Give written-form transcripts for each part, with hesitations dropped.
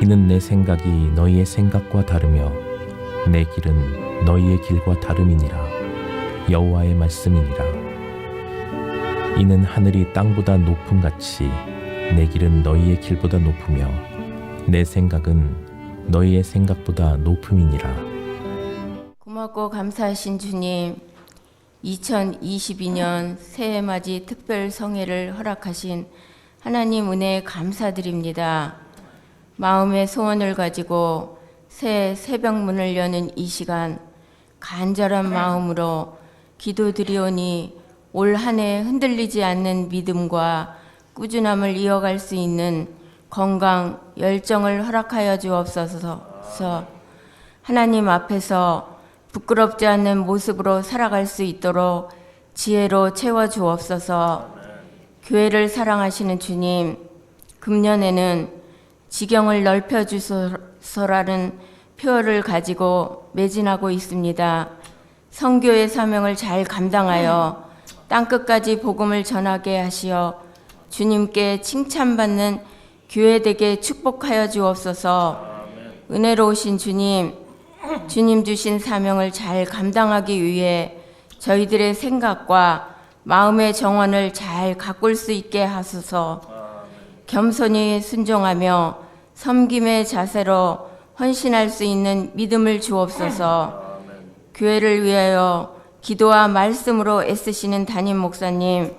이는 내 생각이 너희의 생각과 다르며 내 길은 너희의 길과 다름이니라. 여호와의 말씀이니라. 이는 하늘이 땅보다 높음같이 내 길은 너희의 길보다 높으며 내 생각은 너희의 생각보다 높음이니라. 고맙고 감사하신 주님, 2022년 새해맞이 특별 성회를 허락하신 하나님 은혜에 감사드립니다. 마음의 소원을 가지고 새 새벽문을 여는 이 시간 간절한 마음으로 기도드리오니 올 한 해 흔들리지 않는 믿음과 꾸준함을 이어갈 수 있는 건강, 열정을 허락하여 주옵소서. 하나님 앞에서 부끄럽지 않는 모습으로 살아갈 수 있도록 지혜로 채워주옵소서. 교회를 사랑하시는 주님, 금년에는 지경을 넓혀주소서라는 표어를 가지고 매진하고 있습니다. 선교의 사명을 잘 감당하여 땅끝까지 복음을 전하게 하시어 주님께 칭찬받는 교회 되게 축복하여 주옵소서. 은혜로우신 주님, 주님 주신 사명을 잘 감당하기 위해 저희들의 생각과 마음의 정원을 잘 가꿀 수 있게 하소서. 겸손히 순종하며 섬김의 자세로 헌신할 수 있는 믿음을 주옵소서. 교회를 위하여 기도와 말씀으로 애쓰시는 담임 목사님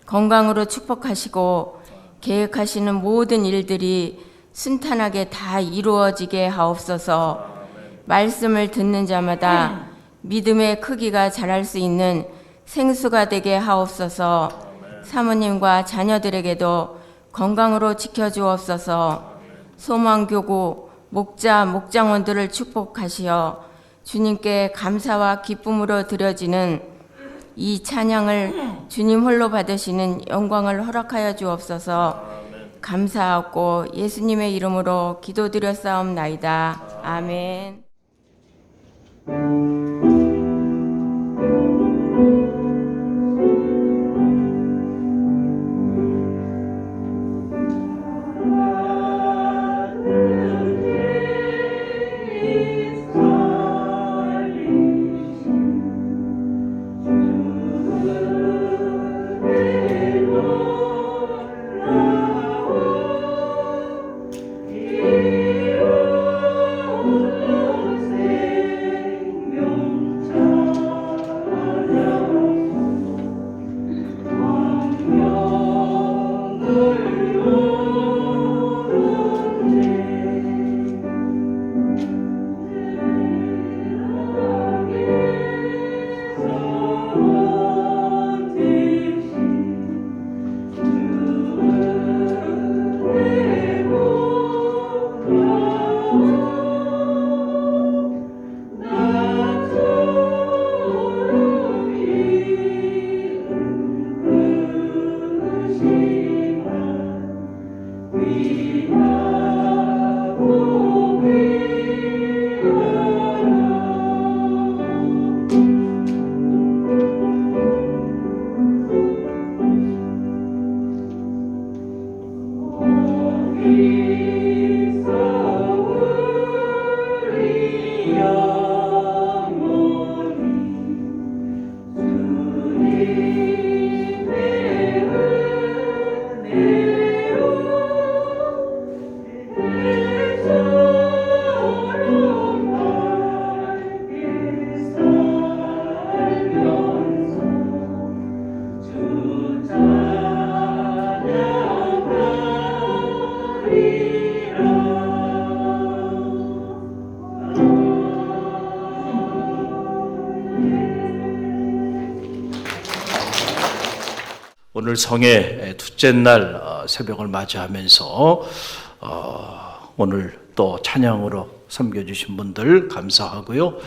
건강으로 축복하시고 계획하시는 모든 일들이 순탄하게 다 이루어지게 하옵소서. 말씀을 듣는 자마다 믿음의 크기가 자랄 수 있는 생수가 되게 하옵소서. 사모님과 자녀들에게도 건강으로 지켜주옵소서. 소망교구, 목자, 목장원들을 축복하시어 주님께 감사와 기쁨으로 드려지는 이 찬양을 주님 홀로 받으시는 영광을 허락하여 주옵소서. 감사하고 예수님의 이름으로 기도드렸사옵나이다. 아멘. 오늘 성의 둘째 날 새벽을 맞이하면서 오늘 또 찬양으로 섬겨주신 분들 감사하고요.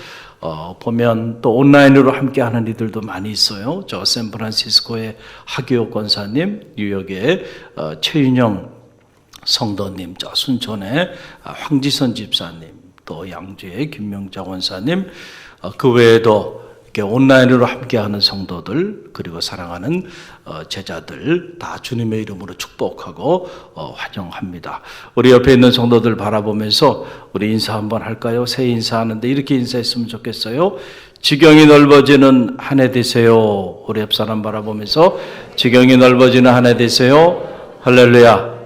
보면 또 온라인으로 함께하는 이들도 많이 있어요. 저 샌프란시스코의 하기호 권사님, 뉴욕의 최윤영 성도님, 저 순천의 황지선 집사님, 또 양주의 김명자 권사님, 그 외에도 이렇게 온라인으로 함께하는 성도들 그리고 사랑하는 제자들 다 주님의 이름으로 축복하고 환영합니다. 우리 옆에 있는 성도들 바라보면서 우리 인사 한번 할까요? 새 인사하는데 이렇게 인사했으면 좋겠어요. 지경이 넓어지는 한 해 되세요. 우리 옆 사람 바라보면서 지경이 넓어지는 한 해 되세요. 할렐루야.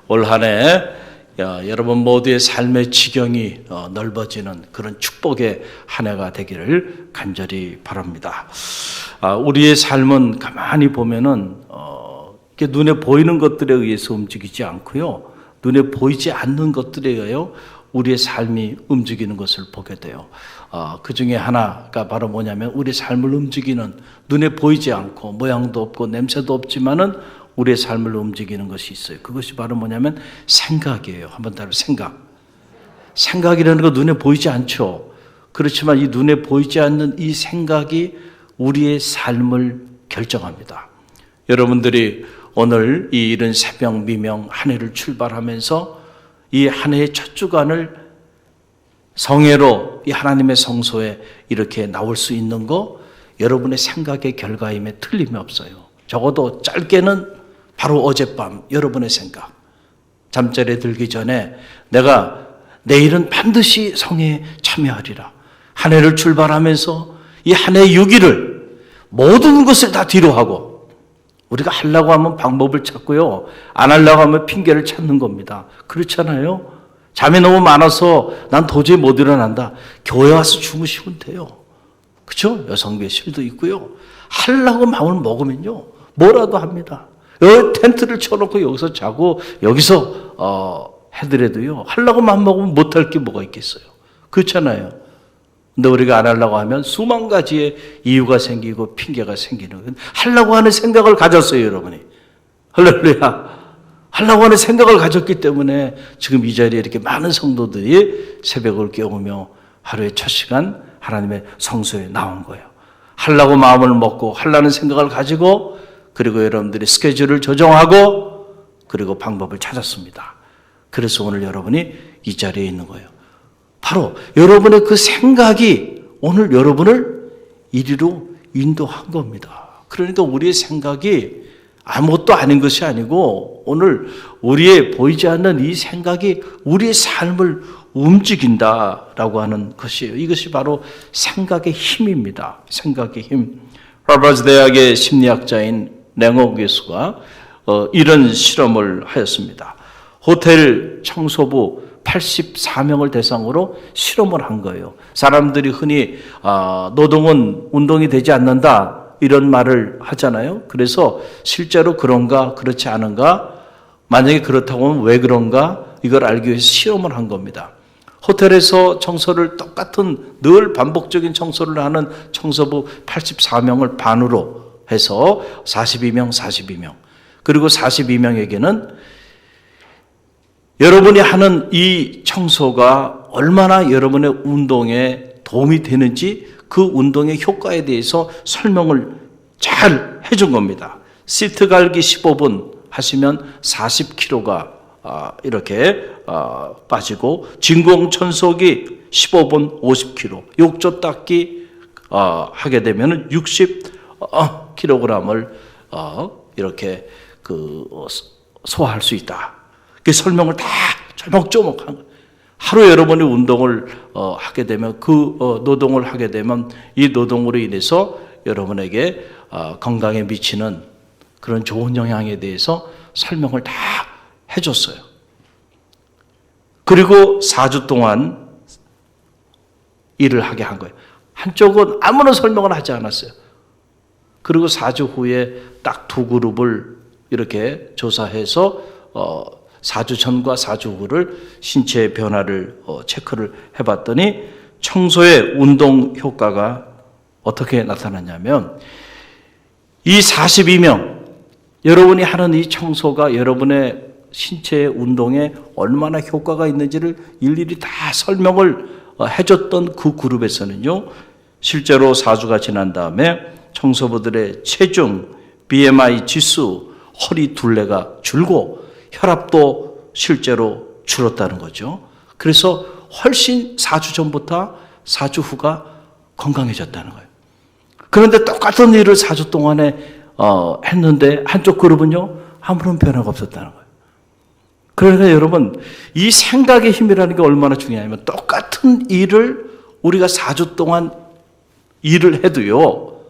올 한 해 여러분 모두의 삶의 지경이 넓어지는 그런 축복의 한 해가 되기를 간절히 바랍니다. 우리의 삶은 가만히 보면은 이렇게 눈에 보이는 것들에 의해서 움직이지 않고요, 눈에 보이지 않는 것들에 의하여 우리의 삶이 움직이는 것을 보게 돼요. 그 중에 하나가 바로 뭐냐면 우리 삶을 움직이는, 눈에 보이지 않고 모양도 없고 냄새도 없지만은 우리의 삶을 움직이는 것이 있어요. 그것이 바로 뭐냐면 생각이에요. 한번 따라 생각. 생각이라는 거 눈에 보이지 않죠. 그렇지만 이 눈에 보이지 않는 이 생각이 우리의 삶을 결정합니다. 여러분들이 오늘 이 이른 새벽 미명 한 해를 출발하면서 이 한 해의 첫 주간을 성회로 이 하나님의 성소에 이렇게 나올 수 있는 거 여러분의 생각의 결과임에 틀림이 없어요. 적어도 짧게는 바로 어젯밤 여러분의 생각, 잠자리에 들기 전에 내가 내일은 반드시 성회에 참여하리라. 한 해를 출발하면서 이 한 해 6일을 모든 것을 다 뒤로 하고, 우리가 하려고 하면 방법을 찾고요, 안 하려고 하면 핑계를 찾는 겁니다. 그렇잖아요. 잠이 너무 많아서 난 도저히 못 일어난다. 교회 와서 주무시면 돼요. 그렇죠? 여성교실도 있고요. 하려고 마음을 먹으면요 뭐라도 합니다. 여기 텐트를 쳐놓고 여기서 자고 여기서 해더라도요, 하려고 마음 먹으면 못할 게 뭐가 있겠어요. 그렇잖아요. 근데 우리가 안 하려고 하면 수만 가지의 이유가 생기고 핑계가 생기는 거예요. 하려고 하는 생각을 가졌어요, 여러분이. 할렐루야. 하려고 하는 생각을 가졌기 때문에 지금 이 자리에 이렇게 많은 성도들이 새벽을 깨우며 하루의 첫 시간 하나님의 성소에 나온 거예요. 하려고 마음을 먹고 하려는 생각을 가지고, 그리고 여러분들이 스케줄을 조정하고, 그리고 방법을 찾았습니다. 그래서 오늘 여러분이 이 자리에 있는 거예요. 바로 여러분의 그 생각이 오늘 여러분을 이리로 인도한 겁니다. 그러니까 우리의 생각이 아무것도 아닌 것이 아니고, 오늘 우리의 보이지 않는 이 생각이 우리의 삶을 움직인다라고 하는 것이에요. 이것이 바로 생각의 힘입니다. 생각의 힘. 하버드 대학의 심리학자인 랭어 교수가 이런 실험을 하였습니다. 호텔 청소부 84명을 대상으로 실험을 한 거예요. 사람들이 흔히 노동은 운동이 되지 않는다 이런 말을 하잖아요. 그래서 실제로 그런가 그렇지 않은가, 만약에 그렇다고 하면 왜 그런가, 이걸 알기 위해서 실험을 한 겁니다. 호텔에서 청소를 똑같은 늘 반복적인 청소를 하는 청소부 84명을 반으로 해서 42명, 그리고 42명에게는 여러분이 하는 이 청소가 얼마나 여러분의 운동에 도움이 되는지, 그 운동의 효과에 대해서 설명을 잘 해준 겁니다. 시트 갈기 15분 하시면 40kg가 이렇게 빠지고, 진공청소기 15분 50kg, 욕조 닦기 하게 되면 60kg을 이렇게 소화할 수 있다. 그 설명을 다 조목조목 한 거예요. 하루 여러분이 운동을 하게 되면, 노동을 하게 되면 이 노동으로 인해서 여러분에게 건강에 미치는 그런 좋은 영향에 대해서 설명을 다 해줬어요. 그리고 4주 동안 일을 하게 한 거예요. 한쪽은 아무런 설명을 하지 않았어요. 그리고 4주 후에 딱 두 그룹을 이렇게 조사해서 4주 전과 4주 후를 신체 변화를 체크를 해봤더니 청소의 운동 효과가 어떻게 나타났냐면, 이 42명, 여러분이 하는 이 청소가 여러분의 신체의 운동에 얼마나 효과가 있는지를 일일이 다 설명을 해줬던 그 그룹에서는요, 실제로 4주가 지난 다음에 청소부들의 체중, BMI 지수, 허리 둘레가 줄고 혈압도 실제로 줄었다는 거죠. 그래서 훨씬 4주 전부터 4주 후가 건강해졌다는 거예요. 그런데 똑같은 일을 4주 동안에 했는데 한쪽 그룹은요 아무런 변화가 없었다는 거예요. 그러니까 여러분 이 생각의 힘이라는 게 얼마나 중요하냐면 똑같은 일을 우리가 4주 동안 일을 해도요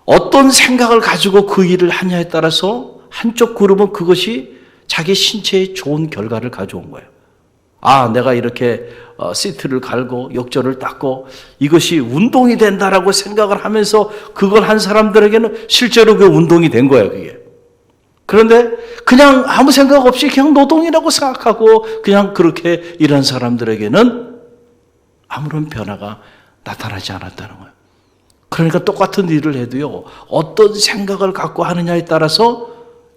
어떤 생각을 가지고 그 일을 하냐에 따라서 한쪽 그룹은 그것이 자기 신체에 좋은 결과를 가져온 거예요. 아, 내가 이렇게 시트를 갈고 욕조를 닦고 이것이 운동이 된다라고 생각을 하면서 그걸 한 사람들에게는 실제로 그 운동이 된 거예요, 그게. 그런데 그냥 아무 생각 없이 그냥 노동이라고 생각하고 그냥 그렇게 일한 사람들에게는 아무런 변화가 나타나지 않았다는 거예요. 그러니까 똑같은 일을 해도요, 어떤 생각을 갖고 하느냐에 따라서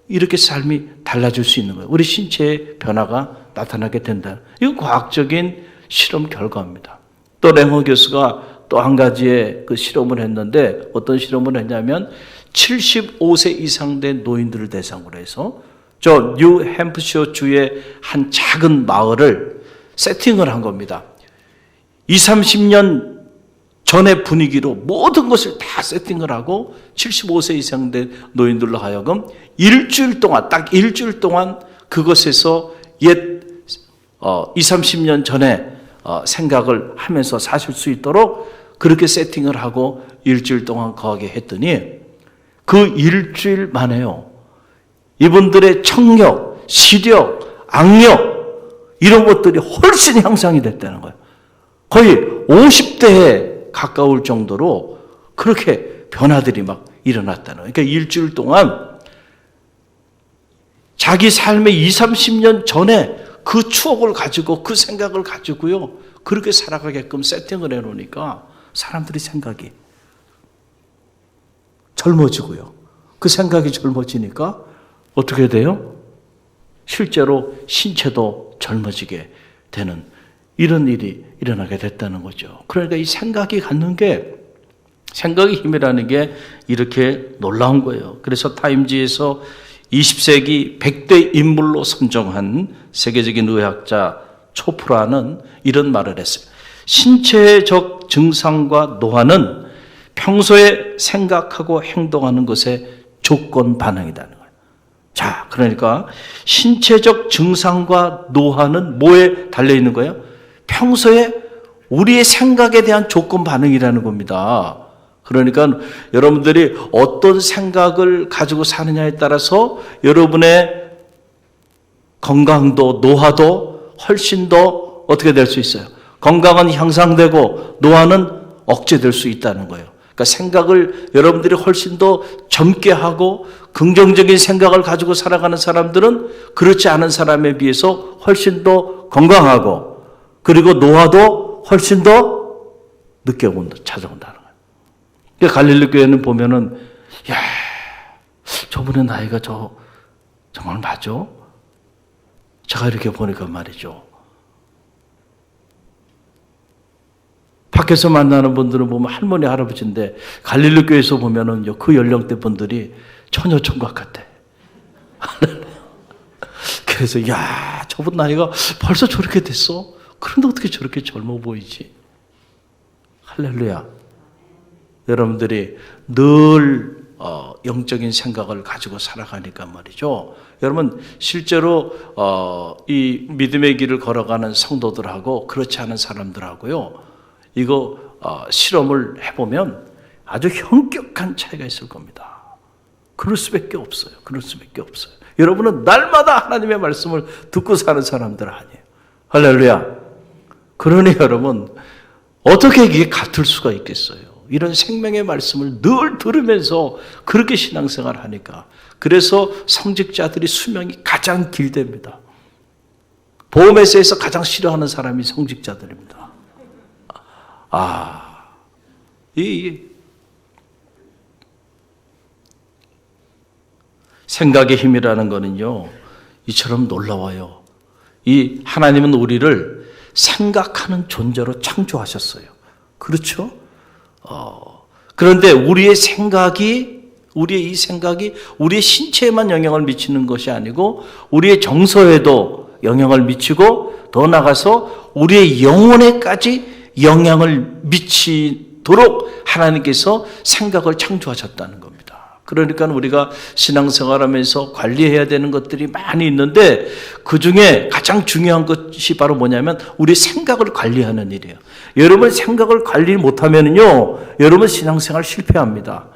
이렇게 삶이 달라질 수 있는 거예요. 우리 신체의 변화가 나타나게 된다. 이건 과학적인 실험 결과입니다. 또 랭허 교수가 또 한 가지의 그 실험을 했는데 어떤 실험을 했냐면 75세 이상 된 노인들을 대상으로 해서 저 뉴햄프셔 주의 한 작은 마을을 세팅을 한 겁니다. 20, 30년 전의 분위기로 모든 것을 다 세팅을 하고 75세 이상 된 노인들로 하여금 일주일 동안 딱 일주일 동안 그것에서 옛 20, 30년 전에 생각을 하면서 사실 수 있도록 그렇게 세팅을 하고 일주일 동안 거하게 했더니 그 일주일 만에요. 이분들의 청력, 시력, 악력 이런 것들이 훨씬 향상이 됐다는 거예요. 거의 50대에 가까울 정도로 그렇게 변화들이 막 일어났다는 거예요. 그러니까 일주일 동안 자기 삶의 20, 30년 전에 그 추억을 가지고 그 생각을 가지고요. 그렇게 살아가게끔 세팅을 해놓으니까 사람들이 생각이 젊어지고요. 그 생각이 젊어지니까 어떻게 돼요? 실제로 신체도 젊어지게 되는 이런 일이 일어나게 됐다는 거죠. 그러니까 이 생각이 갖는 게 생각의 힘이라는 게 이렇게 놀라운 거예요. 그래서 타임지에서 20세기 100대 인물로 선정한 세계적인 의학자 초프라는 이런 말을 했어요. 신체적 증상과 노화는 평소에 생각하고 행동하는 것의 조건 반응이라는 거예요. 자, 그러니까 신체적 증상과 노화는 뭐에 달려있는 거예요? 평소에 우리의 생각에 대한 조건 반응이라는 겁니다. 그러니까 여러분들이 어떤 생각을 가지고 사느냐에 따라서 여러분의 건강도 노화도 훨씬 더 어떻게 될 수 있어요? 건강은 향상되고 노화는 억제될 수 있다는 거예요. 그러니까 생각을 여러분들이 훨씬 더 젊게 하고 긍정적인 생각을 가지고 살아가는 사람들은 그렇지 않은 사람에 비해서 훨씬 더 건강하고 그리고 노화도 훨씬 더 늦게 찾아온다는 거예요. 그러니까 갈릴리 교회는 보면은 야, 저분의 나이가 정말 맞아? 제가 이렇게 보니까 말이죠. 밖에서 만나는 분들은 보면 할머니, 할아버지인데 갈릴리 교회에서 보면은 그 연령대 분들이 처녀 총각 같아. 그래서 야, 저분 나이가 벌써 저렇게 됐어? 그런데 어떻게 저렇게 젊어 보이지? 할렐루야. 여러분들이 늘 영적인 생각을 가지고 살아가니까 말이죠. 여러분 실제로 이 믿음의 길을 걸어가는 성도들하고 그렇지 않은 사람들하고요. 이거 실험을 해보면 아주 현격한 차이가 있을 겁니다. 그럴 수밖에 없어요. 그럴 수밖에 없어요. 여러분은 날마다 하나님의 말씀을 듣고 사는 사람들 아니에요. 할렐루야. 그러니 여러분 어떻게 이게 같을 수가 있겠어요? 이런 생명의 말씀을 늘 들으면서 그렇게 신앙생활을 하니까. 그래서 성직자들이 수명이 가장 길답니다. 보험회사에서 가장 싫어하는 사람이 성직자들입니다. 이 생각의 힘이라는 거는요, 이처럼 놀라워요. 이 하나님은 우리를 생각하는 존재로 창조하셨어요. 그렇죠? 그런데 우리의 이 생각이 우리의 신체에만 영향을 미치는 것이 아니고 우리의 정서에도 영향을 미치고 더 나아가서 우리의 영혼에까지 영향을 미치도록 하나님께서 생각을 창조하셨다는 겁니다. 그러니까 우리가 신앙생활하면서 관리해야 되는 것들이 많이 있는데 그 중에 가장 중요한 것이 바로 뭐냐면 우리 생각을 관리하는 일이에요. 여러분 생각을 관리 못하면요, 여러분 신앙생활 실패합니다.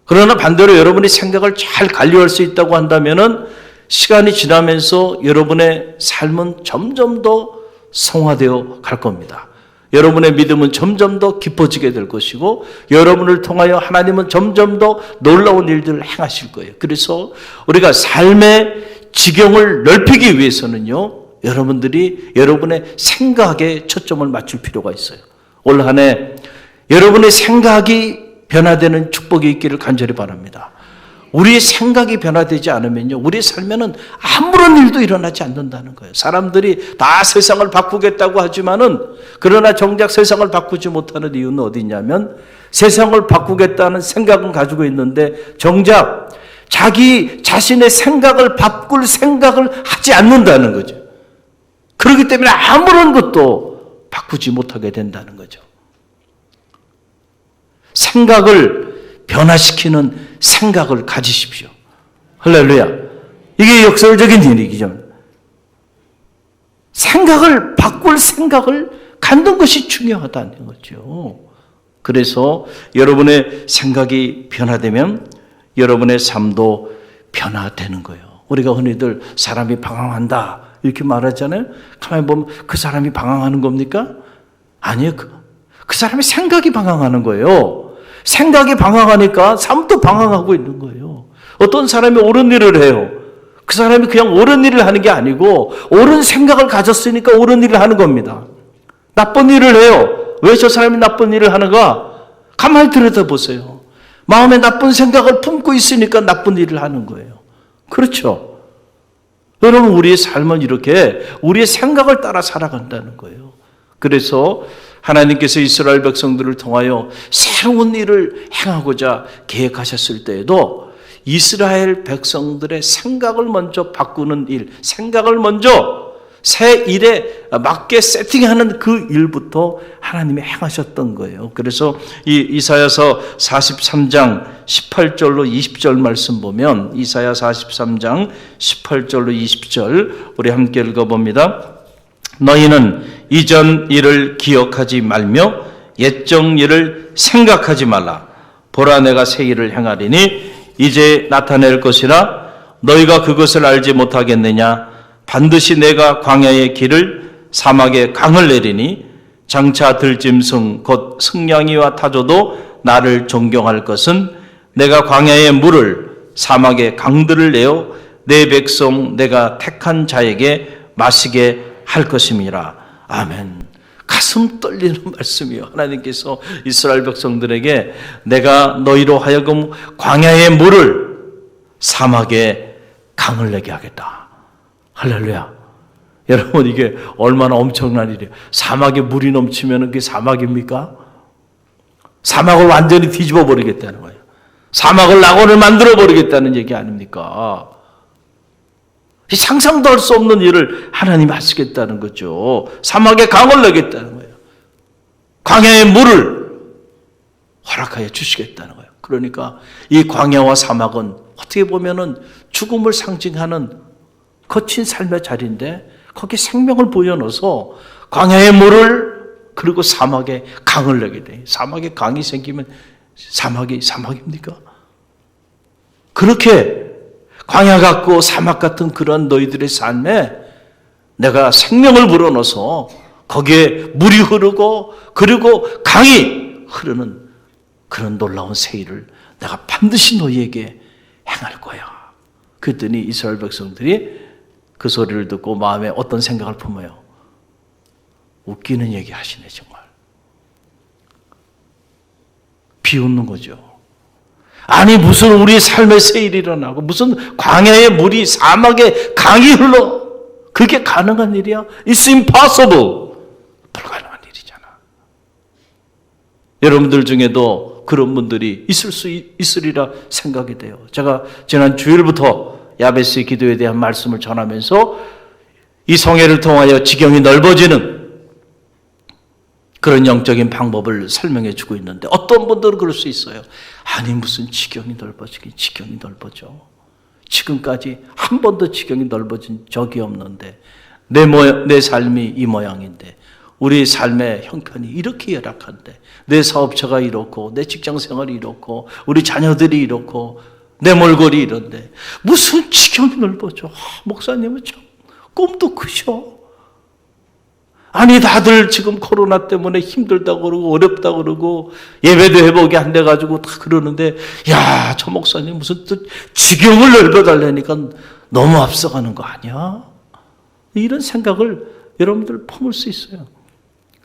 그러나 반대로 여러분이 생각을 잘 관리할 수 있다고 한다면은 시간이 지나면서 여러분의 삶은 점점 더 성화되어 갈 겁니다. 여러분의 믿음은 점점 더 깊어지게 될 것이고 여러분을 통하여 하나님은 점점 더 놀라운 일들을 행하실 거예요. 그래서 우리가 삶의 지경을 넓히기 위해서는요, 여러분들이 여러분의 생각에 초점을 맞출 필요가 있어요. 올 한 해 여러분의 생각이 변화되는 축복이 있기를 간절히 바랍니다. 우리의 생각이 변화되지 않으면요, 우리의 삶에는 아무런 일도 일어나지 않는다는 거예요. 사람들이 다 세상을 바꾸겠다고 하지만은, 그러나 정작 세상을 바꾸지 못하는 이유는 어디 있냐면, 세상을 바꾸겠다는 생각은 가지고 있는데 정작 자기 자신의 생각을 바꿀 생각을 하지 않는다는 거죠. 그렇기 때문에 아무런 것도 바꾸지 못하게 된다는 거죠. 생각을 변화시키는 생각을 가지십시오. 할렐루야. 이게 역설적인 일이죠. 생각을 바꿀 생각을 갖는 것이 중요하다는 거죠. 그래서 여러분의 생각이 변화되면 여러분의 삶도 변화되는 거예요. 우리가 흔히들 사람이 방황한다 이렇게 말하잖아요. 가만히 보면 그 사람이 방황하는 겁니까? 아니에요. 그 사람의 생각이 방황하는 거예요. 생각이 방황하니까 삶도 방황하고 있는 거예요. 어떤 사람이 옳은 일을 해요. 그 사람이 그냥 옳은 일을 하는 게 아니고 옳은 생각을 가졌으니까 옳은 일을 하는 겁니다. 나쁜 일을 해요. 왜 저 사람이 나쁜 일을 하는가? 가만히 들여다보세요. 마음에 나쁜 생각을 품고 있으니까 나쁜 일을 하는 거예요. 그렇죠? 여러분, 우리의 삶은 이렇게 우리의 생각을 따라 살아간다는 거예요. 그래서 하나님께서 이스라엘 백성들을 통하여 새로운 일을 행하고자 계획하셨을 때에도 이스라엘 백성들의 생각을 먼저 바꾸는 일, 생각을 먼저 새 일에 맞게 세팅하는 그 일부터 하나님이 행하셨던 거예요. 그래서 이 이사야서 43장 18절로 20절 말씀 보면, 이사야 43장 18절로 20절 우리 함께 읽어봅니다. 너희는 이전 일을 기억하지 말며 옛적 일을 생각하지 말라. 보라, 내가 새 일을 행하리니 이제 나타낼 것이라. 너희가 그것을 알지 못하겠느냐? 반드시 내가 광야의 길을 사막에 강을 내리니 장차 들짐승 곧 승냥이와 타조도 나를 존경할 것은 내가 광야의 물을 사막의 강들을 내어 내 백성 내가 택한 자에게 마시게 할 것임이라. 아멘. 가슴 떨리는 말씀이요. 하나님께서 이스라엘 백성들에게 내가 너희로 하여금 광야의 물을 사막에 강을 내게 하겠다. 할렐루야. 여러분, 이게 얼마나 엄청난 일이에요. 사막에 물이 넘치면 그게 사막입니까? 사막을 완전히 뒤집어 버리겠다는 거예요. 사막을 낙원을 만들어 버리겠다는 얘기 아닙니까? 상상도 할 수 없는 일을 하나님이 하시겠다는 거죠. 사막에 강을 내겠다는 거예요. 광야의 물을 허락하여 주시겠다는 거예요. 그러니까 이 광야와 사막은 어떻게 보면은 죽음을 상징하는 거친 삶의 자리인데 거기에 생명을 보여넣어서 광야의 물을, 그리고 사막에 강을 내게 돼. 사막에 강이 생기면 사막입니까? 그렇게 광야 같고 사막 같은 그런 너희들의 삶에 내가 생명을 불어넣어서 거기에 물이 흐르고 그리고 강이 흐르는 그런 놀라운 새 일을 내가 반드시 너희에게 행할 거야. 그랬더니 이스라엘 백성들이 그 소리를 듣고 마음에 어떤 생각을 품어요? 웃기는 얘기 하시네, 정말. 비웃는 거죠. 아니, 무슨 우리 삶의 새 일이 일어나고 무슨 광야의 물이 사막에 강이 흘러, 그게 가능한 일이야? It's impossible. 불가능한 일이잖아. 여러분들 중에도 그런 분들이 있으리라 생각이 돼요. 제가 지난 주일부터 야베스 기도에 대한 말씀을 전하면서 이 성회를 통하여 지경이 넓어지는 그런 영적인 방법을 설명해 주고 있는데 어떤 분들은 그럴 수 있어요. 아니 무슨 지경이 넓어지긴 지경이 넓어져. 지금까지 한 번도 지경이 넓어진 적이 없는데 내 삶이 이 모양인데 우리 삶의 형편이 이렇게 열악한데 내 사업처가 이렇고 내 직장생활이 이렇고 우리 자녀들이 이렇고 내 몰골이 이런데 무슨 지경이 넓어져. 목사님은 참 꿈도 크셔. 아니 다들 지금 코로나 때문에 힘들다고 그러고 어렵다고 그러고 예배도 회복이 안 돼가지고 다 그러는데 야, 저 목사님 무슨 또 지경을 넓혀달라니까 너무 앞서가는 거 아니야? 이런 생각을 여러분들 품을 수 있어요.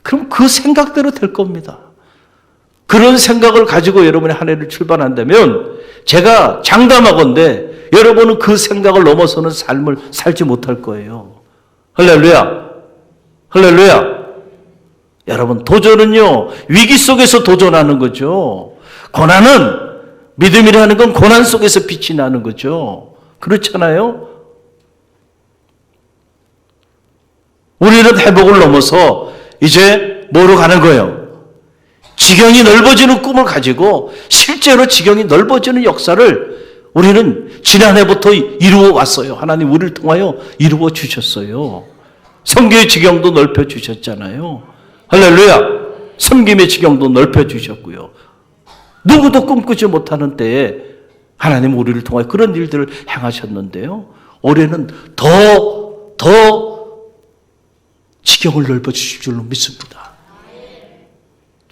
그럼 그 생각대로 될 겁니다. 그런 생각을 가지고 여러분이 한 해를 출발한다면 제가 장담하건대 여러분은 그 생각을 넘어서는 삶을 살지 못할 거예요. 할렐루야. 할렐루야. 여러분 도전은요 위기 속에서 도전하는 거죠. 고난은 믿음이라는 건 고난 속에서 빛이 나는 거죠. 그렇잖아요. 우리는 회복을 넘어서 이제 뭐로 가는 거예요? 지경이 넓어지는 꿈을 가지고 실제로 지경이 넓어지는 역사를 우리는 지난해부터 이루어 왔어요. 하나님 우리를 통하여 이루어 주셨어요. 섬기의 지경도 넓혀주셨잖아요. 할렐루야. 섬김의 지경도 넓혀주셨고요. 누구도 꿈꾸지 못하는 때에 하나님 우리를 통하여 그런 일들을 행하셨는데요. 올해는 더 지경을 넓혀주실 줄로 믿습니다.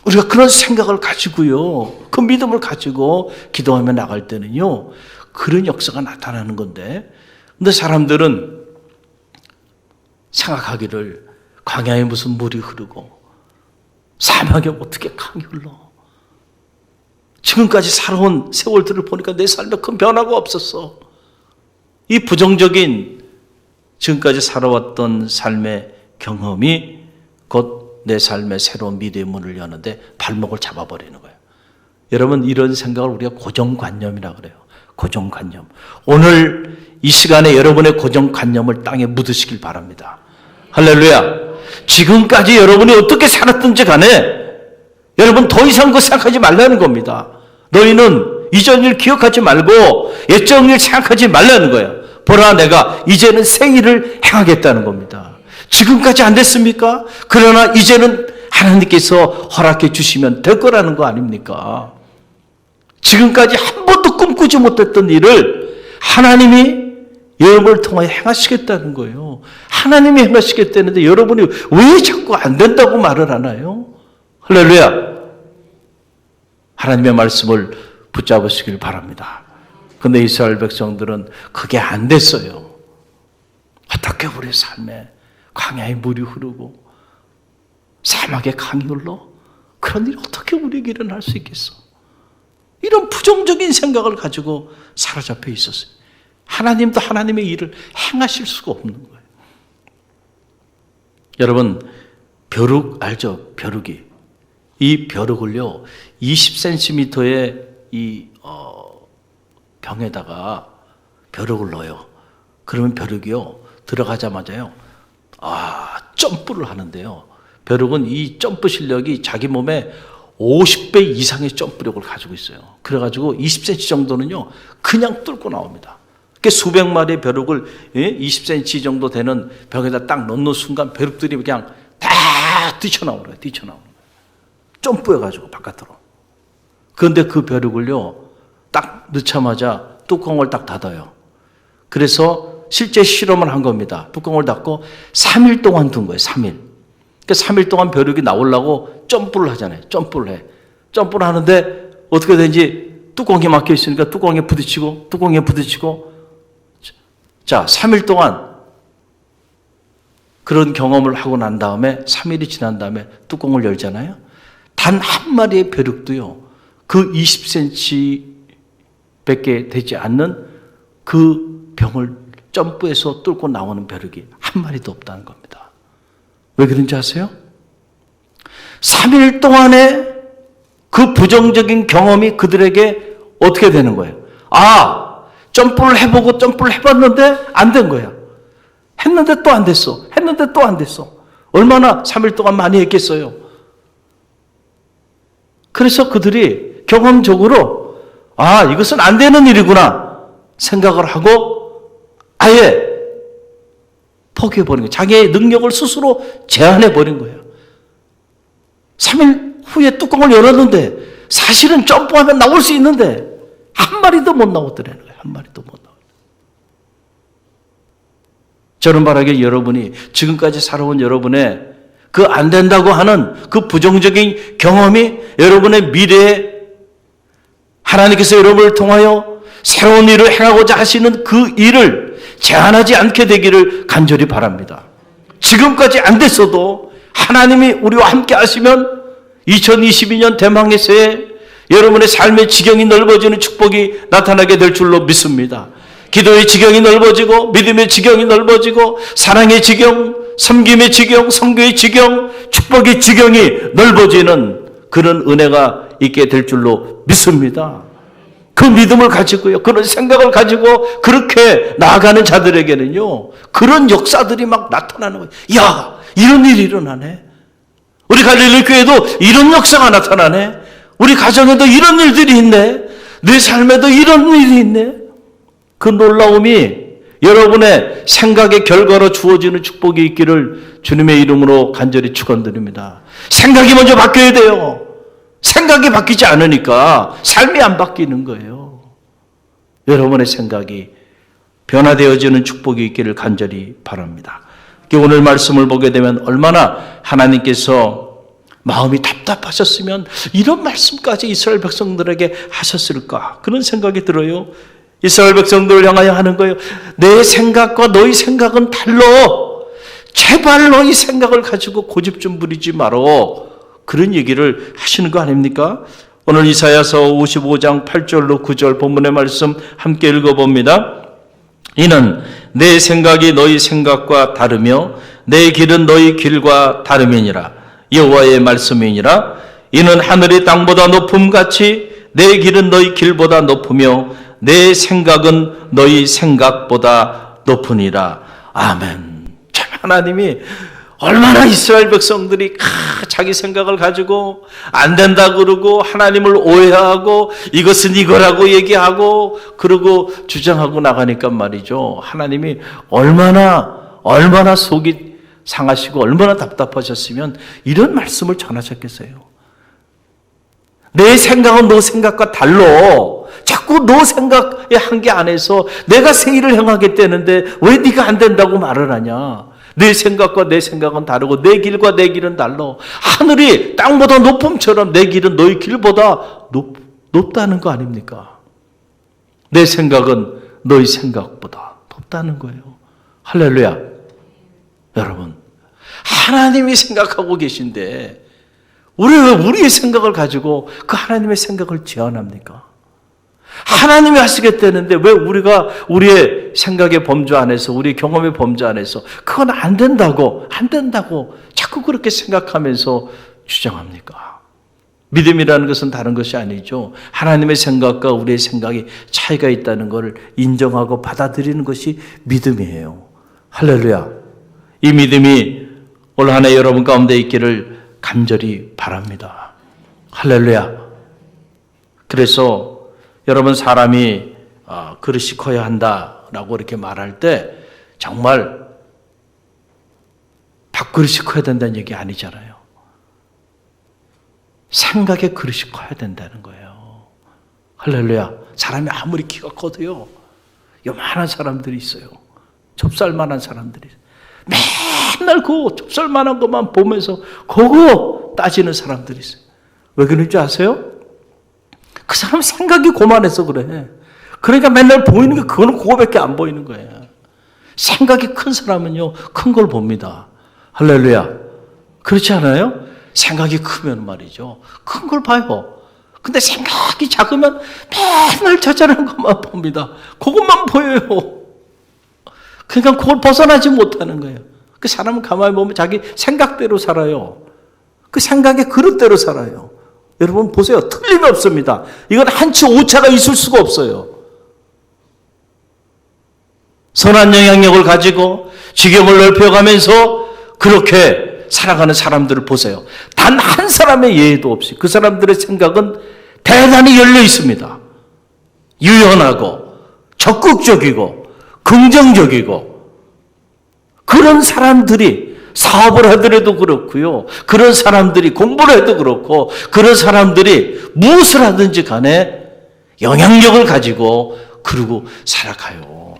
우리가 그런 생각을 가지고요. 그 믿음을 가지고 기도하며 나갈 때는요. 그런 역사가 나타나는 건데 근데 사람들은 생각하기를 광야에 무슨 물이 흐르고 사막에 어떻게 강이 흘러. 지금까지 살아온 세월들을 보니까 내 삶에 큰 변화가 없었어. 이 부정적인 지금까지 살아왔던 삶의 경험이 곧 내 삶의 새로운 미래의 문을 여는데 발목을 잡아버리는 거예요. 여러분 이런 생각을 우리가 고정관념이라고 그래요. 고정관념. 오늘 이 시간에 여러분의 고정관념을 땅에 묻으시길 바랍니다. 할렐루야. 지금까지 여러분이 어떻게 살았든지 간에 여러분 더 이상 그 생각하지 말라는 겁니다. 너희는 이전 일 기억하지 말고 옛적 일 생각하지 말라는 거예요. 보라 내가 이제는 새 일을 행하겠다는 겁니다. 지금까지 안 됐습니까? 그러나 이제는 하나님께서 허락해 주시면 될 거라는 거 아닙니까? 지금까지 한 번도 꿈꾸지 못했던 일을 하나님이 여러분을 통하여 행하시겠다는 거예요. 하나님이 행하시겠다는데 여러분이 왜 자꾸 안 된다고 말을 하나요? 할렐루야. 하나님의 말씀을 붙잡으시길 바랍니다. 근데 이스라엘 백성들은 그게 안 됐어요. 어떻게 우리 삶에 광야에 물이 흐르고 사막에 강이 흘러? 그런 일이 어떻게 우리에게 일어날 수 있겠어? 이런 부정적인 생각을 가지고 사로잡혀 있었어요. 하나님도 하나님의 일을 행하실 수가 없는 거예요. 여러분 벼룩 알죠? 벼룩이. 이 벼룩을요 20cm의 이 병에다가 벼룩을 넣어요. 그러면 벼룩이요 들어가자마자요 점프를 하는데요. 벼룩은 이 점프 실력이 자기 몸에 50배 이상의 점프력을 가지고 있어요. 그래가지고 20cm 정도는요 그냥 뚫고 나옵니다. 수백 마리의 벼룩을 20cm 정도 되는 벽에다 딱 넣는 순간 벼룩들이 그냥 다 뛰쳐나오는 거예요. 뛰쳐나오는 거예요. 점프해가지고 바깥으로. 그런데 그 벼룩을요 딱 넣자마자 뚜껑을 딱 닫아요. 그래서 실제 실험을 한 겁니다. 뚜껑을 닫고 3일 동안 둔 거예요. 3일. 그러니까 3일 동안 벼룩이 나오려고 점프를 하잖아요. 점프를 해. 점프를 하는데 어떻게 되는지 뚜껑이 막혀 있으니까 뚜껑에 부딪히고 자, 3일 동안 그런 경험을 하고 난 다음에 3일이 지난 다음에 뚜껑을 열잖아요. 단 한 마리의 벼룩도요. 그 20cm 밖에 되지 않는 그 병을 점프해서 뚫고 나오는 벼룩이 한 마리도 없다는 겁니다. 왜 그런지 아세요? 3일 동안의 그 부정적인 경험이 그들에게 어떻게 되는 거예요? 점프를 해보고 점프를 해봤는데 안 된 거야. 했는데 또 안 됐어. 했는데 또 안 됐어. 얼마나 3일 동안 많이 했겠어요. 그래서 그들이 경험적으로 이것은 안 되는 일이구나 생각을 하고 아예 포기해버린 거예요. 자기의 능력을 스스로 제한해버린 거예요. 3일 후에 뚜껑을 열었는데 사실은 점프하면 나올 수 있는데 한 마리도 못 나오더라는 거예요. 한 마리도 못 나오더라고요. 저는 바라기에 여러분이 지금까지 살아온 여러분의 그 안 된다고 하는 그 부정적인 경험이 여러분의 미래에 하나님께서 여러분을 통하여 새로운 일을 행하고자 하시는 그 일을 제한하지 않게 되기를 간절히 바랍니다. 지금까지 안 됐어도 하나님이 우리와 함께 하시면 2022년 대망의 새해 여러분의 삶의 지경이 넓어지는 축복이 나타나게 될 줄로 믿습니다. 기도의 지경이 넓어지고 믿음의 지경이 넓어지고 사랑의 지경, 섬김의 지경, 선교의 지경, 축복의 지경이 넓어지는 그런 은혜가 있게 될 줄로 믿습니다. 그 믿음을 가지고요, 그런 생각을 가지고 그렇게 나아가는 자들에게는요, 그런 역사들이 막 나타나는 거예요. 야, 이런 일이 일어나네. 우리 갈릴리 교회도 이런 역사가 나타나네. 우리 가정에도 이런 일들이 있네. 내 삶에도 이런 일이 있네. 그 놀라움이 여러분의 생각의 결과로 주어지는 축복이 있기를 주님의 이름으로 간절히 축원드립니다. 생각이 먼저 바뀌어야 돼요. 생각이 바뀌지 않으니까 삶이 안 바뀌는 거예요. 여러분의 생각이 변화되어지는 축복이 있기를 간절히 바랍니다. 오늘 말씀을 보게 되면 얼마나 하나님께서 마음이 답답하셨으면 이런 말씀까지 이스라엘 백성들에게 하셨을까, 그런 생각이 들어요. 이스라엘 백성들을 향하여 하는 거예요. 내 생각과 너희 생각은 달라. 제발 너희 생각을 가지고 고집 좀 부리지 말어. 그런 얘기를 하시는 거 아닙니까? 오늘 이사야서 55장 8절로 9절 본문의 말씀 함께 읽어봅니다. 이는 내 생각이 너희 생각과 다르며 내 길은 너희 길과 다름이니라. 여호와의 말씀이니라. 이는 하늘이 땅보다 높음같이 내 길은 너희 길보다 높으며 내 생각은 너희 생각보다 높으니라. 아멘. 참 하나님이 얼마나 이스라엘 백성들이 자기 생각을 가지고 안 된다 그러고 하나님을 오해하고 이것은 이거라고 얘기하고 그러고 주장하고 나가니까 말이죠. 하나님이 얼마나 속이 상하시고 얼마나 답답하셨으면 이런 말씀을 전하셨겠어요. 내 생각은 너 생각과 달라. 자꾸 너 생각의 한계 안에서 내가 새 일을 행하겠다는데 왜 네가 안 된다고 말을 하냐. 내 생각과 내 생각은 다르고 내 길과 내 길은 달라. 하늘이 땅보다 높음처럼 내 길은 너희 길보다 높다는 거 아닙니까? 내 생각은 너희 생각보다 높다는 거예요. 할렐루야. 여러분, 하나님이 생각하고 계신데 우리 왜 우리의 생각을 가지고 그 하나님의 생각을 제한합니까? 하나님이 하시겠다는데 왜 우리가 우리의 생각의 범주 안에서, 우리 경험의 범주 안에서 그건 안 된다고 자꾸 그렇게 생각하면서 주장합니까? 믿음이라는 것은 다른 것이 아니죠. 하나님의 생각과 우리의 생각이 차이가 있다는 것을 인정하고 받아들이는 것이 믿음이에요. 할렐루야. 이 믿음이 올 한 해 여러분 가운데 있기를 간절히 바랍니다. 할렐루야. 그래서 여러분, 사람이 그릇이 커야 한다라고 이렇게 말할 때 정말 밥그릇이 커야 된다는 얘기 아니잖아요. 생각의 그릇이 커야 된다는 거예요. 할렐루야. 사람이 아무리 키가 커도요, 요만한 사람들이 있어요. 좁쌀만한 사람들이 있어요. 맨날 그 좁쌀만한 것만 보면서 그거 따지는 사람들이 있어요. 왜 그런지 아세요? 그 사람 생각이 고만해서 그래. 그러니까 맨날 보이는 게 그거는 그거밖에 안 보이는 거예요. 생각이 큰 사람은요, 큰 걸 봅니다. 할렐루야. 그렇지 않아요? 생각이 크면 말이죠, 큰 걸 봐요. 근데 생각이 작으면 맨날 자잘한 것만 봅니다. 그것만 보여요. 그러니까 그걸 벗어나지 못하는 거예요. 그 사람은 가만히 보면 자기 생각대로 살아요. 그 생각의 그릇대로 살아요. 여러분 보세요. 틀림이 없습니다. 이건 한치 오차가 있을 수가 없어요. 선한 영향력을 가지고 지경을 넓혀가면서 그렇게 살아가는 사람들을 보세요. 단 한 사람의 예의도 없이 그 사람들의 생각은 대단히 열려 있습니다. 유연하고 적극적이고 긍정적이고, 그런 사람들이 사업을 하더라도 그렇고요, 그런 사람들이 공부를 해도 그렇고, 그런 사람들이 무엇을 하든지 간에 영향력을 가지고 그러고 살아가요.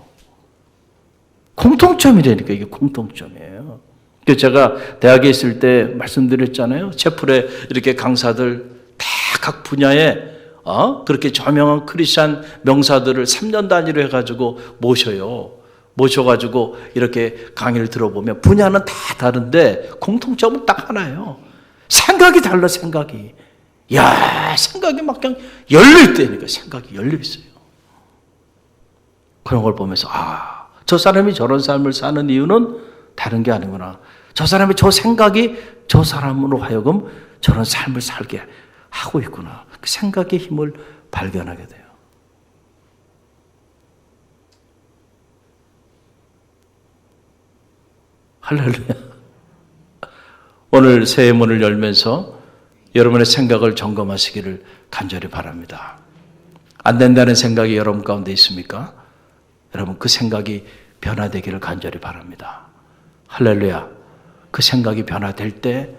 공통점이라니까, 이게 공통점이에요. 제가 대학에 있을 때 말씀드렸잖아요. 채플에 이렇게 강사들 다 각 분야에 그렇게 저명한 크리스찬 명사들을 3년 단위로 해가지고 모셔요. 모셔가지고 이렇게 강의를 들어보면 분야는 다 다른데 공통점은 딱 하나예요. 생각이 달라, 생각이. 야, 생각이 막 그냥 열려있다니까. 생각이 열려있어요. 그런 걸 보면서 저 사람이 저런 삶을 사는 이유는 다른 게 아니구나. 저 사람의 저 생각이 저 사람으로 하여금 저런 삶을 살게 하고 있구나. 그 생각의 힘을 발견하게 돼요. 할렐루야. 오늘 새해 문을 열면서 여러분의 생각을 점검하시기를 간절히 바랍니다. 안 된다는 생각이 여러분 가운데 있습니까? 여러분, 그 생각이 변화되기를 간절히 바랍니다. 할렐루야. 그 생각이 변화될 때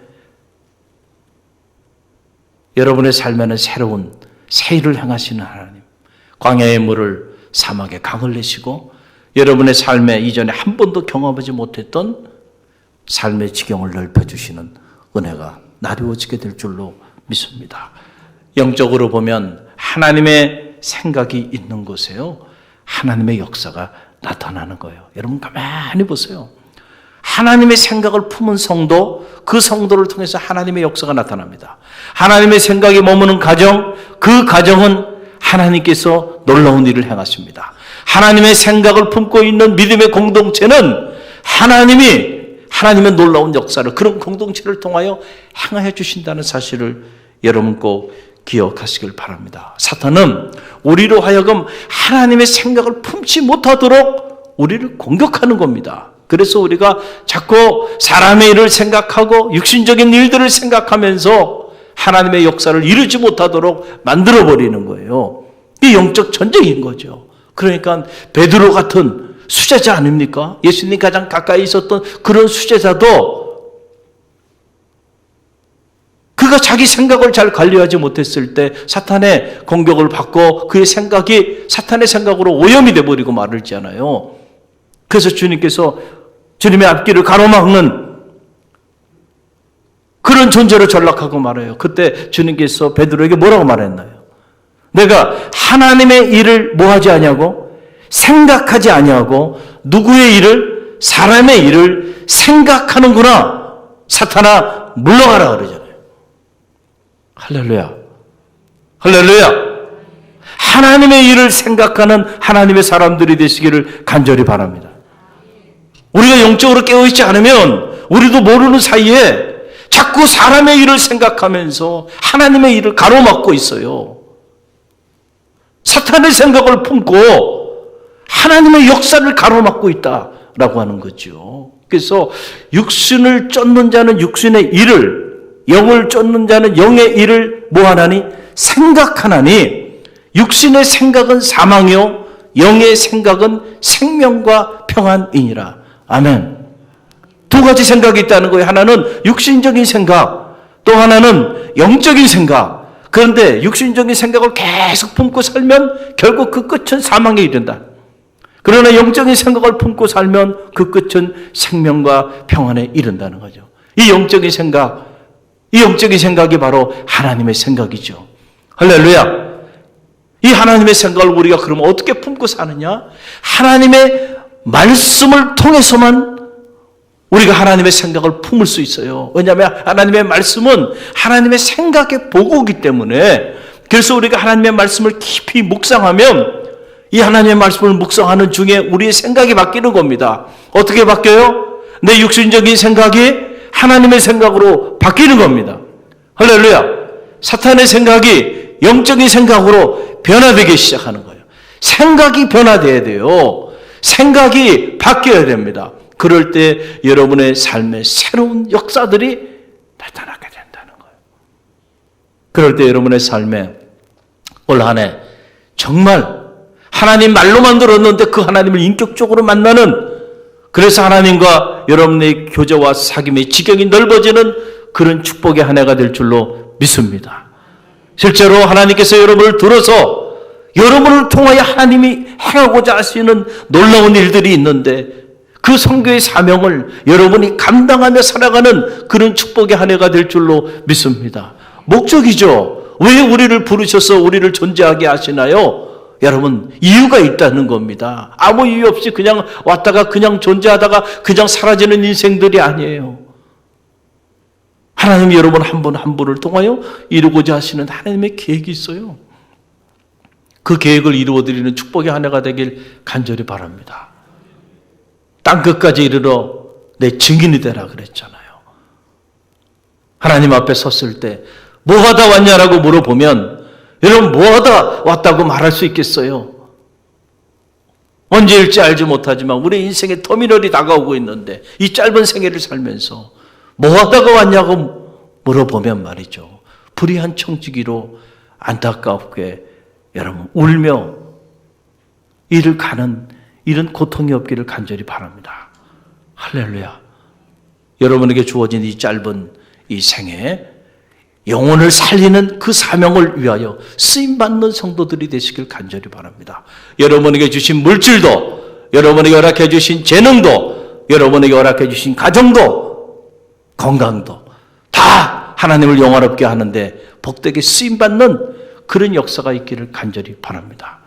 여러분의 삶에는 새로운 새 일을 행하시는 하나님, 광야의 물을 사막에 강을 내시고 여러분의 삶에 이전에 한 번도 경험하지 못했던 삶의 지경을 넓혀주시는 은혜가 나누어지게 될 줄로 믿습니다. 영적으로 보면 하나님의 생각이 있는 곳에요, 하나님의 역사가 나타나는 거예요. 여러분 가만히 보세요. 하나님의 생각을 품은 성도, 그 성도를 통해서 하나님의 역사가 나타납니다. 하나님의 생각이 머무는 가정, 그 가정은 하나님께서 놀라운 일을 행하십니다. 하나님의 생각을 품고 있는 믿음의 공동체는 하나님의 놀라운 역사를, 그런 공동체를 통하여 행하여 주신다는 사실을 여러분 꼭 기억하시길 바랍니다. 사탄은 우리로 하여금 하나님의 생각을 품지 못하도록 우리를 공격하는 겁니다. 그래서 우리가 자꾸 사람의 일을 생각하고 육신적인 일들을 생각하면서 하나님의 역사를 이루지 못하도록 만들어버리는 거예요. 이게 영적 전쟁인 거죠. 그러니까 베드로 같은 수제자 아닙니까? 예수님 가장 가까이 있었던 그런 수제자도 그가 자기 생각을 잘 관리하지 못했을 때 사탄의 공격을 받고 그의 생각이 사탄의 생각으로 오염이 돼버리고 말았잖아요. 그래서 주님께서 주님의 앞길을 가로막는 그런 존재로 전락하고 말아요. 그때 주님께서 베드로에게 뭐라고 말했나요? 내가 하나님의 일을 뭐하지 아니하고 생각하지 아니하고 누구의 일을, 사람의 일을 생각하는구나. 사탄아 물러가라 그러잖아요. 할렐루야. 할렐루야. 하나님의 일을 생각하는 하나님의 사람들이 되시기를 간절히 바랍니다. 우리가 영적으로 깨어있지 않으면 우리도 모르는 사이에 자꾸 사람의 일을 생각하면서 하나님의 일을 가로막고 있어요. 사탄의 생각을 품고 하나님의 역사를 가로막고 있다라고 하는 거죠. 그래서 육신을 쫓는 자는 육신의 일을, 영을 쫓는 자는 영의 일을 뭐하나니? 생각하나니 육신의 생각은 사망이요 영의 생각은 생명과 평안이니라. 아멘. 두 가지 생각이 있다는 거예요. 하나는 육신적인 생각, 또 하나는 영적인 생각. 그런데 육신적인 생각을 계속 품고 살면 결국 그 끝은 사망에 이른다. 그러나 영적인 생각을 품고 살면 그 끝은 생명과 평안에 이른다는 거죠. 이 영적인 생각이 바로 하나님의 생각이죠. 할렐루야. 이 하나님의 생각을 우리가 그러면 어떻게 품고 사느냐? 하나님의 말씀을 통해서만 우리가 하나님의 생각을 품을 수 있어요. 왜냐하면 하나님의 말씀은 하나님의 생각의 보고이기 때문에, 그래서 우리가 하나님의 말씀을 깊이 묵상하면 이 하나님의 말씀을 묵상하는 중에 우리의 생각이 바뀌는 겁니다. 어떻게 바뀌어요? 내 육신적인 생각이 하나님의 생각으로 바뀌는 겁니다. 할렐루야. 사탄의 생각이 영적인 생각으로 변화되기 시작하는 거예요. 생각이 변화돼야 돼요. 생각이 바뀌어야 됩니다. 그럴 때 여러분의 삶에 새로운 역사들이 나타나게 된다는 거예요. 그럴 때 여러분의 삶에 올 한 해 정말 하나님 말로만 들었는데 그 하나님을 인격적으로 만나는, 그래서 하나님과 여러분의 교제와 사귐의 지경이 넓어지는 그런 축복의 한 해가 될 줄로 믿습니다. 실제로 하나님께서 여러분을 들어서 여러분을 통하여 하나님이 행하고자 하시는 놀라운 일들이 있는데 그 선교의 사명을 여러분이 감당하며 살아가는 그런 축복의 한 해가 될 줄로 믿습니다. 목적이죠. 왜 우리를 부르셔서 우리를 존재하게 하시나요? 여러분, 이유가 있다는 겁니다. 아무 이유 없이 그냥 왔다가 그냥 존재하다가 그냥 사라지는 인생들이 아니에요. 하나님이 여러분 한 분 한 분을 통하여 이루고자 하시는 하나님의 계획이 있어요. 그 계획을 이루어드리는 축복의 한 해가 되길 간절히 바랍니다. 땅끝까지 이르러 내 증인이 되라 그랬잖아요. 하나님 앞에 섰을 때 뭐 하다 왔냐라고 물어보면 여러분 뭐 하다 왔다고 말할 수 있겠어요? 언제일지 알지 못하지만 우리 인생의 터미널이 다가오고 있는데 이 짧은 생애를 살면서 뭐 하다가 왔냐고 물어보면 말이죠. 불의한 청지기로 안타깝게 여러분 울며 이를 가는 이런 고통이 없기를 간절히 바랍니다. 할렐루야. 여러분에게 주어진 이 짧은 이 생에 영혼을 살리는 그 사명을 위하여 쓰임받는 성도들이 되시길 간절히 바랍니다. 여러분에게 주신 물질도, 여러분에게 허락해 주신 재능도, 여러분에게 허락해 주신 가정도, 건강도 다 하나님을 영화롭게 하는데 복되게 쓰임받는 그런 역사가 있기를 간절히 바랍니다.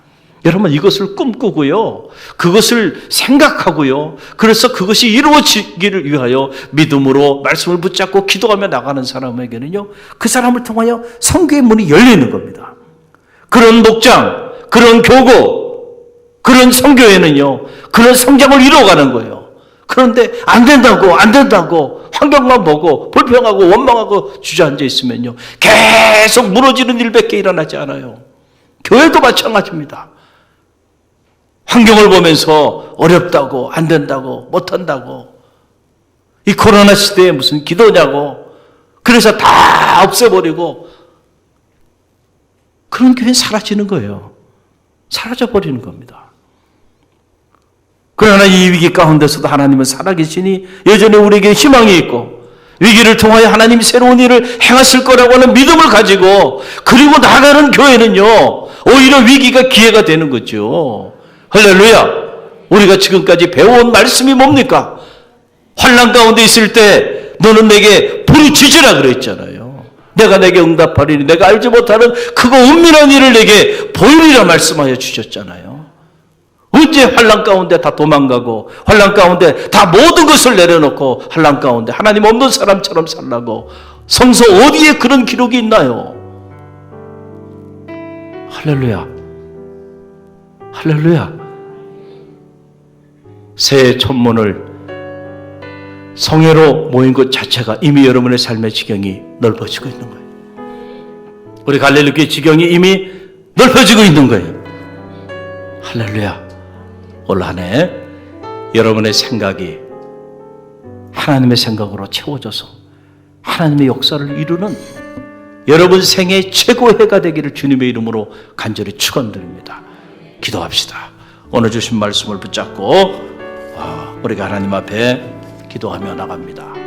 여러분 이것을 꿈꾸고요. 그것을 생각하고요. 그래서 그것이 이루어지기를 위하여 믿음으로 말씀을 붙잡고 기도하며 나가는 사람에게는요. 그 사람을 통하여 선교의 문이 열리는 겁니다. 그런 목장, 그런 교구, 그런 선교회는요. 그런 성장을 이루어가는 거예요. 그런데 안 된다고 환경만 보고 불평하고 원망하고 주저앉아 있으면요. 계속 무너지는 일밖에 일어나지 않아요. 교회도 마찬가지입니다. 환경을 보면서 어렵다고 안 된다고 못한다고 이 코로나 시대에 무슨 기도냐고 그래서 다 없애버리고 그런 교회는 사라지는 거예요. 사라져버리는 겁니다. 그러나 이 위기 가운데서도 하나님은 살아계시니 여전히 우리에게 희망이 있고 위기를 통하여 하나님이 새로운 일을 행하실 거라고 하는 믿음을 가지고 그리고 나가는 교회는요 오히려 위기가 기회가 되는 거죠. 할렐루야. 우리가 지금까지 배워온 말씀이 뭡니까? 환난 가운데 있을 때 너는 내게 부르짖으라 그랬잖아요. 내가 내게 응답하리니 내가 알지 못하는 그거 은밀한 일을 내게 보이리라 말씀하여 주셨잖아요. 언제 환난 가운데 다 도망가고 환난 가운데 다 모든 것을 내려놓고 환난 가운데 하나님 없는 사람처럼 살라고 성서 어디에 그런 기록이 있나요? 할렐루야. 할렐루야. 새해 첫문을 성회로 모인 것 자체가 이미 여러분의 삶의 지경이 넓어지고 있는 거예요. 우리 갈릴리교회 지경이 이미 넓어지고 있는 거예요. 할렐루야. 올 한 해 여러분의 생각이 하나님의 생각으로 채워져서 하나님의 역사를 이루는 여러분 생애 최고의 해가 되기를 주님의 이름으로 간절히 축원드립니다. 기도합시다. 오늘 주신 말씀을 붙잡고 우리가 하나님 앞에 기도하며 나갑니다.